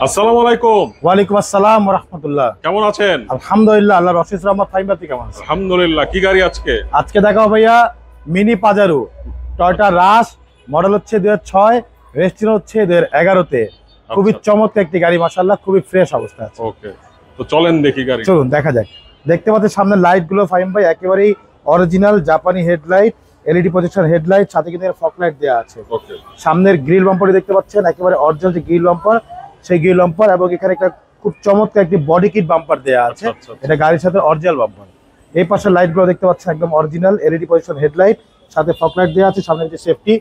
আসসালামু আলাইকুম। ওয়ালাইকুম আসসালাম ওয়া রাহমাতুল্লাহ। কেমন আছেন? আলহামদুলিল্লাহ, আল্লাহর অশেষ রহমত। ফাইমাতি কেমন আছেন? আলহামদুলিল্লাহ। কি গাড়ি আজকে? আজকে দেখাও ভাইয়া মিনি পাজারো, টয়োটা রাশ, মডেল হচ্ছে 2006, রেজিস্ট্রেশন হচ্ছে 2011-তে। খুবই চমৎকার একটি গাড়ি, মাশাআল্লাহ, খুবই ফ্রেশ অবস্থা আছে। ওকে, তো চলেন দেখি গাড়ি। চলুন দেখা যাক। দেখতে পাচ্ছেন সামনে লাইট গুলো ফাহিম ভাই একেবারেই অরিজিনাল জাপানি হেডলাইট, এলইডি প্রজেকশন হেডলাইট, সাথে কিন্তু ফগ লাইট দেওয়া আছে। ওকে, সামনের গ্রিল বাম্পারটি দেখতে পাচ্ছেন একেবারে অরিজিনাল যে গ্রিল বাম্পার, সেই গ্রিল বাম্পার, এবং এখানে একটা খুব চমৎকার একটি বডি কিট বাম্পার দেওয়া আছে। এটা গাড়ির সাথে অরিজিনাল বাম্পার। এই পাশের লাইট গুলো দেখতে পাচ্ছেন একদম অরিজিনাল এলইডি প্রজেকশন হেডলাইট, সাথে ফগ লাইট দেওয়া আছে, সামনে যে সেফটি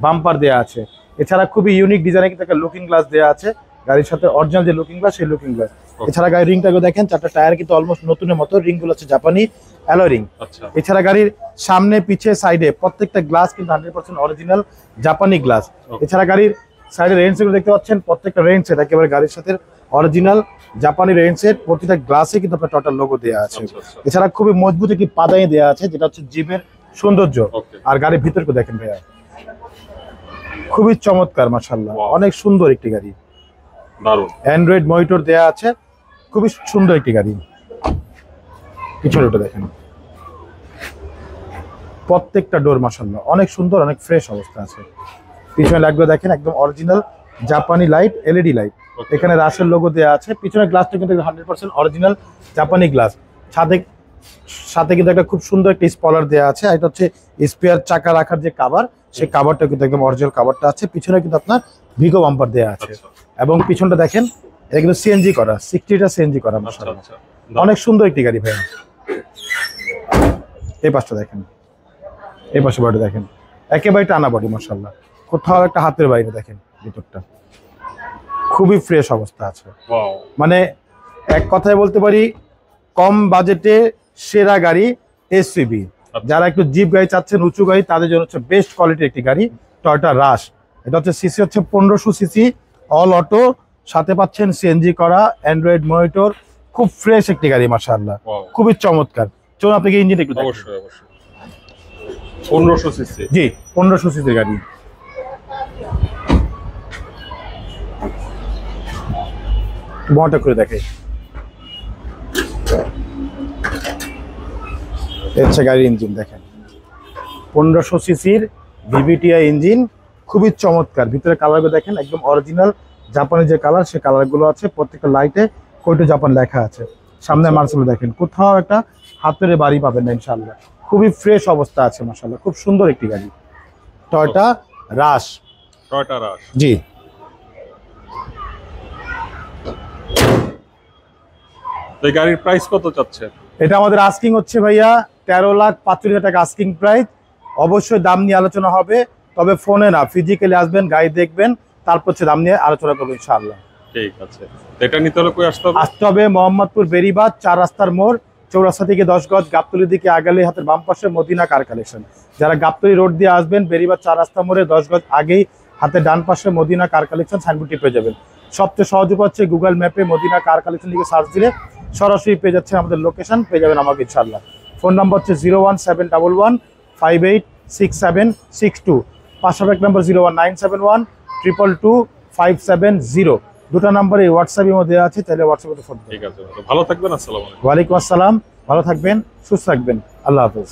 বাম্পার দেওয়া আছে। এছাড়া খুবই ইউনিক ডিজাইনের কিন্তু একটা লুকিং গ্লাস দেওয়া আছে গাড়ির সাথে, অরিজিনাল যে লুকিং গ্লাস সেই লুকিং গ্লাস। এছাড়া গাড়ির রিংটাকে দেখেন, চারটা টায়ার কিন্তু অলমোস্ট নতুনের মতো, রিং গুলো হচ্ছে জাপানি অ্যালয় রিং। এছাড়া গাড়ির সামনে পিছে সাইডে প্রত্যেকটা গ্লাস কিন্তু 100% অরিজিনাল জাপানি গ্লাস। এছাড়া গাড়ির সাইডে রেইন সেট দেখতে পাচ্ছেন, প্রত্যেকটা রেইন সেট একেবারে গাড়ির সাথে অরিজিনাল জাপানি রেইন সেট, প্রতিটা গ্লাসে কিন্তু আপনার টোটাল লোগো দেওয়া আছে। এছাড়া খুবই মজবুত একটি পাদানি দেওয়া আছে, যেটা হচ্ছে জিপের সৌন্দর্য। আর গাড়ির ভিতরকে দেখেন ভাইয়া, খুবই চমৎকার, মাশাআল্লাহ, অনেক সুন্দর একটি গাড়ি। দারুণ অ্যান্ড্রয়েড মনিটর দেওয়া আছে, খুবই সুন্দর একটি গাড়ি। পিছনেটা দেখেন, প্রত্যেকটা ডোর মাশাআল্লাহ অনেক সুন্দর, অনেক ফ্রেশ অবস্থা আছে। পিছনে লাইটগুলো দেখেন একদম অরিজিনাল জাপানি লাইট, এলইডি লাইট। এখানে রাশের লোগো দেওয়া আছে। পিছনের গ্লাসটা কিন্তু 100% অরিজিনাল জাপানি গ্লাস। সাথে কিন্তু একটা খুব সুন্দর একটা স্পয়লার দেওয়া আছে। এটা হচ্ছে স্পেয়ার চাকা রাখার যে কাভার, সেই কাভারটা কিন্তু একদম অরিজিনাল কাভারটা আছে। পিছনে কিন্তু আপনার ভিগো বাম্পার দেওয়া আছে, এবং পিছনটা দেখেন এটা কিন্তু সিএনজি করা, 60টা সিএনজি করা, মাশাআল্লাহ অনেক সুন্দর একটি গাড়ি ভাই। এই পাশটা দেখেন, এই পাশে বডি দেখেন, একেবারে টানা বডি, মাশাআল্লাহ, কোথাও একটা হাতের বাইরে দেখেন। ভিতরটা খুবই ফ্রেশ অবস্থা আছে। মানে এক কথায় বলতে পারি কম বাজেটে সেরা গাড়ি এসইউভি। যারা একটু জিপ গাড়ি চাচ্ছেন, উঁচু গাড়ি, তাদের জন্য হচ্ছে বেস্ট কোয়ালিটির একটি গাড়ি টয়োটা রাশ। এটা হচ্ছে সিসি হচ্ছে 1500 সিসি, অল অটো, সাথে পাচ্ছেন সিএনজি করা, অ্যান্ড্রয়েড মনিটর, খুব ফ্রেশ একটি গাড়ি, মাশাআল্লাহ, খুবই চমৎকার। চলুন আপনাকে ইঞ্জিন একটু দেখেন। অবশ্যই অবশ্যই। 1500 সিসি, জি 1500 সিসির গাড়ি। বড়টা করে দেখে, হচ্ছে গাড়ির ইঞ্জিন দেখেন, 1500 সিসির ভিভিটিআই ইঞ্জিন, খুবই চমৎকার। ভিতরে কালারগুলো দেখেন একদম অরিজিনাল জাপানি যে কালার, সেই কালারগুলো আছে। প্রত্যেকটা লাইটে কোটো জাপান লেখা আছে। সামনে মার্সেলো দেখেন, কোথাও একটা হাতের বাড়ি পাবেন না ইনশাআল্লাহ। খুবই ফ্রেশ অবস্থা আছে, মাশাআল্লাহ, খুব সুন্দর একটি গাড়ি টয়োটা রাশ। টয়োটা রাশ, জি। এই গাড়ির প্রাইস কত চাচ্ছেন? এটা আমাদের আস্কিং হচ্ছে ভাইয়া 13,45,000 টাকা আস্কিং প্রাইস। অবশ্যই দাম নিয়ে আলোচনা হবে, তবে ফোনে না, ফিজিক্যালি আসবেন, গাড়ি দেখবেন, তারপর হচ্ছে দাম নিয়ে আলোচনা করবো ইনশাআল্লাহ। ঠিক আছে। এটা নিতে হলে কই আসতে হবে? আসতে হবে মোহাম্মদপুর বেরিবাদ 4 রাস্তার মোড়, চৌরাস্তা থেকে 10 গজ, গাবতলির দিকে আগালে হাতের বাম পাশে মদিনা কার কালেকশন। যারা গাবতলি রোড দিয়ে আসবেন, বেরিবাদ 4 রাস্তা মোড়ে 10 গজ আগেই হাতে ডান পাশে মদিনা কার কালেকশন সাইনবোর্ডটি পেয়ে যাবেন। সবচেয়ে সহজ উপায় হচ্ছে গুগল ম্যাপে মদিনা কার কালেকশন লিখে সার্চ দিলে সরাসরি পেয়ে যাচ্ছে আমাদের লোকেশন, পেয়ে যাবেন আমাকে ইনশাআল্লাহ। ফোন নাম্বার হচ্ছে 01711586762, পাশাপাশি নাম্বার 01971222570। দুটো নাম্বারে হোয়াটসঅ্যাপের মধ্যে আছে, তাহলে হোয়াটসঅ্যাপে ফোন। ঠিক আছে, ভালো থাকবেন। আসসালামু আলাইকুম। ওয়ালাইকুম আসসালাম, ভালো থাকবেন, সুস্থ থাকবেন, আল্লাহ হাফেজ।